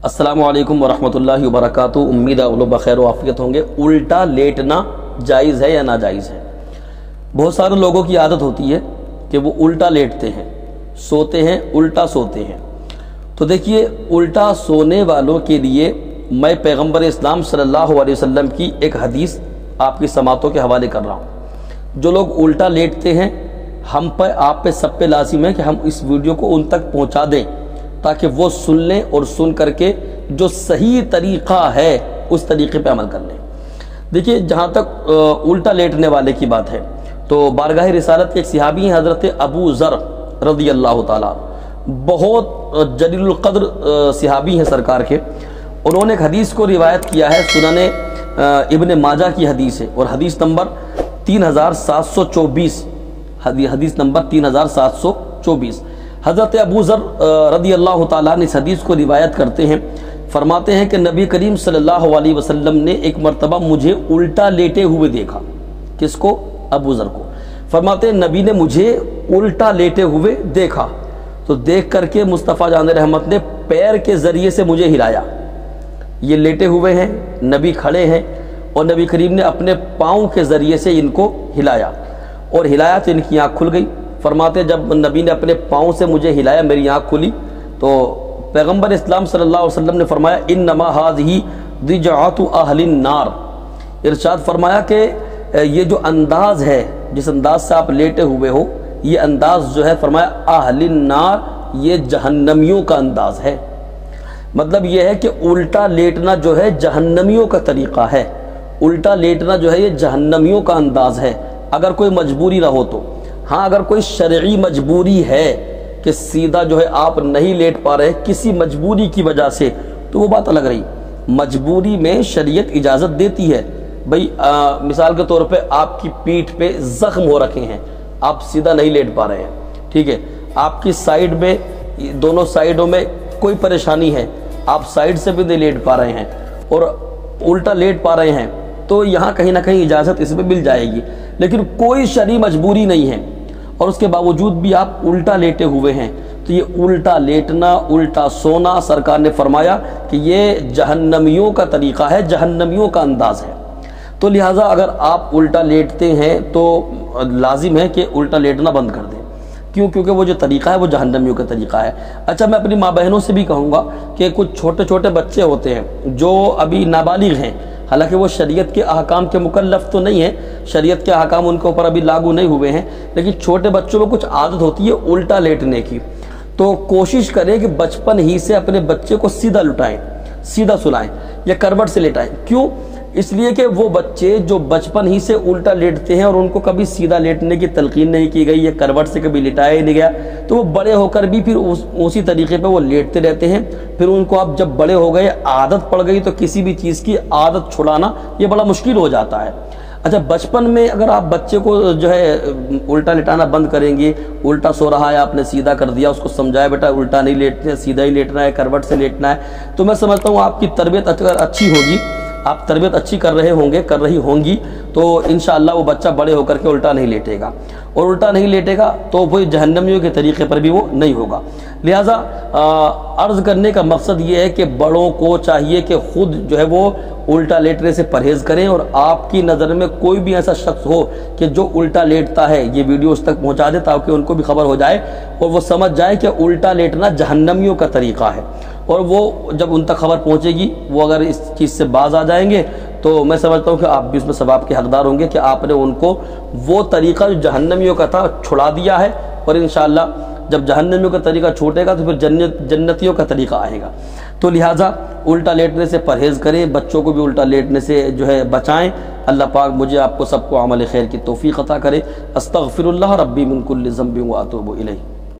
अस्सलामु अलैकुम वरहमतुल्लाहि वबरकातुहू। उम्मीद है लोग बखैर व आफियत होंगे। उल्टा लेटना जायज़ है या नाजायज़ है? बहुत सारे लोगों की आदत होती है कि वो उल्टा लेटते हैं, सोते हैं, उल्टा सोते हैं। तो देखिए, उल्टा सोने वालों के लिए मैं पैगम्बर इस्लाम सल्लल्लाहु अलैहि वसल्लम की एक हदीस आपकी समातों के हवाले कर रहा हूँ। जो लोग उल्टा लेटते हैं, हम पे, आप पे, सब पे लाजिम है कि हम इस वीडियो को उन तक पहुँचा दें ताकि वो सुन लें और सुन करके जो सही तरीक़ा है उस तरीक़े पे अमल कर लें। देखिए, जहाँ तक उल्टा लेटने वाले की बात है तो बारगाह रिसालत के एक सहाबी हैं हज़रत अबू ज़र रज़ी अल्लाह ताला, बहुत जलीलुल क़द्र सहाबी हैं सरकार के। उन्होंने एक हदीस को रिवायत किया है, सुनने इब्न माजा की हदीस है और हदीस नंबर 3724, हदीस नंबर 3724। हज़रत अबू ज़र रज़ी अल्लाह ताला ने इस हदीस को रिवायत करते हैं, फरमाते हैं कि नबी करीम सल्लल्लाहु अलैहि वसल्लम ने एक मरतबा मुझे उल्टा लेटे हुए देखा। किसको? अबू ज़र को। फरमाते हैं नबी ने मुझे उल्टा लेटे हुए देखा तो देख करके मुस्तफ़ा जान रहमत ने पैर के ज़रिए से मुझे हिलाया। ये लेटे हुए हैं, नबी खड़े हैं और नबी करीम ने अपने पाँव के ज़रिए से इनको हिलाया और हिलाया तो इनकी आँख खुल गई। फरमाते जब नबी ने अपने पाँव से मुझे हिलाया, मेरी आँख खुली तो पैगम्बर इस्लाम सल्लल्लाहु अलैहि वसल्लम ने फरमाया इन्नमा हाज़िही दिजअतु अहलिन नार। इरशाद फरमाया कि ये जो अंदाज़ है, जिस अंदाज से आप लेटे हुए हो, ये अंदाज़ जो है फरमाया अहलिन नार, ये जहन्नमियों का अंदाज़ है। मतलब ये है कि उल्टा लेटना जो है जहन्नमियों का तरीक़ा है। उल्टा लेटना जो है ये जहन्नमियों का अंदाज़ है, अगर कोई मजबूरी रहो तो। हाँ, अगर कोई शरई मजबूरी है कि सीधा जो है आप नहीं लेट पा रहे किसी मजबूरी की वजह से, तो वो बात अलग रही। मजबूरी में शरीयत इजाज़त देती है। भाई मिसाल के तौर पे आपकी पीठ पे ज़ख्म हो रखे हैं, आप सीधा नहीं लेट पा रहे हैं, ठीक है। आपकी साइड में, दोनों साइडों में कोई परेशानी है, आप साइड से भी नहीं लेट पा रहे हैं और उल्टा लेट पा रहे हैं, तो यहाँ कहीं ना कहीं इजाज़त इसमें मिल जाएगी। लेकिन कोई शरई मजबूरी नहीं है और उसके बावजूद भी आप उल्टा लेटे हुए हैं, तो ये उल्टा लेटना, उल्टा सोना, सरकार ने फरमाया कि ये जहन्नमियों का तरीक़ा है, जहन्नमियों का अंदाज़ है। तो लिहाजा अगर आप उल्टा लेटते हैं तो लाजिम है कि उल्टा लेटना बंद कर दें। क्यों? क्योंकि वो जो तरीक़ा है वो जहन्नमियों का तरीक़ा है। अच्छा, मैं अपनी माँ बहनों से भी कहूँगा कि कुछ छोटे छोटे बच्चे होते हैं जो अभी नाबालिग हैं, हालांकि वो शरीयत के अहकाम के मुकल्लफ तो नहीं है, शरीयत के अहकाम उनके ऊपर अभी लागू नहीं हुए हैं, लेकिन छोटे बच्चों में कुछ आदत होती है उल्टा लेटने की। तो कोशिश करें कि बचपन ही से अपने बच्चे को सीधा लुटाएं, सीधा सुलाएं या करवट से लेटाएं। क्यों? इसलिए कि वो बच्चे जो बचपन ही से उल्टा लेटते हैं और उनको कभी सीधा लेटने की तलकीन नहीं की गई या करवट से कभी लिटाया ही नहीं गया, तो वो बड़े होकर भी फिर उसी तरीके पे वो लेटते रहते हैं। फिर उनको अब जब बड़े हो गए, आदत पड़ गई, तो किसी भी चीज़ की आदत छुड़ाना ये बड़ा मुश्किल हो जाता है। अच्छा, बचपन में अगर आप बच्चे को जो है उल्टा लेटाना बंद करेंगे, उल्टा सो रहा है आपने सीधा कर दिया, उसको समझाया बेटा उल्टा नहीं लेटना, सीधा ही लेटना है, करवट से लेटना है, तो मैं समझता हूँ आपकी तरबियत अगर अच्छी होगी, आप तरबियत अच्छी कर रहे होंगे, कर रही होंगी, तो इंशाअल्लाह वो बच्चा बड़े होकर के उल्टा नहीं लेटेगा। और उल्टा नहीं लेटेगा तो वो जहन्नमियों के तरीक़े पर भी वो नहीं होगा। लिहाजा अर्ज़ करने का मकसद ये है कि बड़ों को चाहिए कि ख़ुद जो है वो उल्टा लेटने से परहेज़ करें और आपकी नज़र में कोई भी ऐसा शख्स हो कि जो उल्टा लेटता है, ये वीडियो उस तक पहुँचा दे ताकि उनको भी खबर हो जाए और वो समझ जाए कि उल्टा लेटना जहन्नमियों का तरीक़ा है। और वो जब उन तक खबर पहुँचेगी, वो अगर इस चीज़ से बाज आ जाएंगे तो मैं समझता हूँ कि आप भी उसमें सवाब के हकदार होंगे कि आपने उनको वो तरीक़ा जो जहन्नमियों का था छुड़ा दिया है। और इंशाअल्लाह जब जहन्नमियों का तरीक़ा छूटेगा तो फिर जन्नतियों का तरीक़ा आएगा। तो लिहाजा उल्टा लेटने से परहेज़ करें, बच्चों को भी उल्टा लेटने से जो है बचाएं। अल्लाह पाक मुझे आपको सबको अमल खैर की तौफ़ीक़ अता करे। अस्तग़फ़िरुल्लाह रब्बी मिन कुल्लि ज़ंबिन व अतूबु इलैह।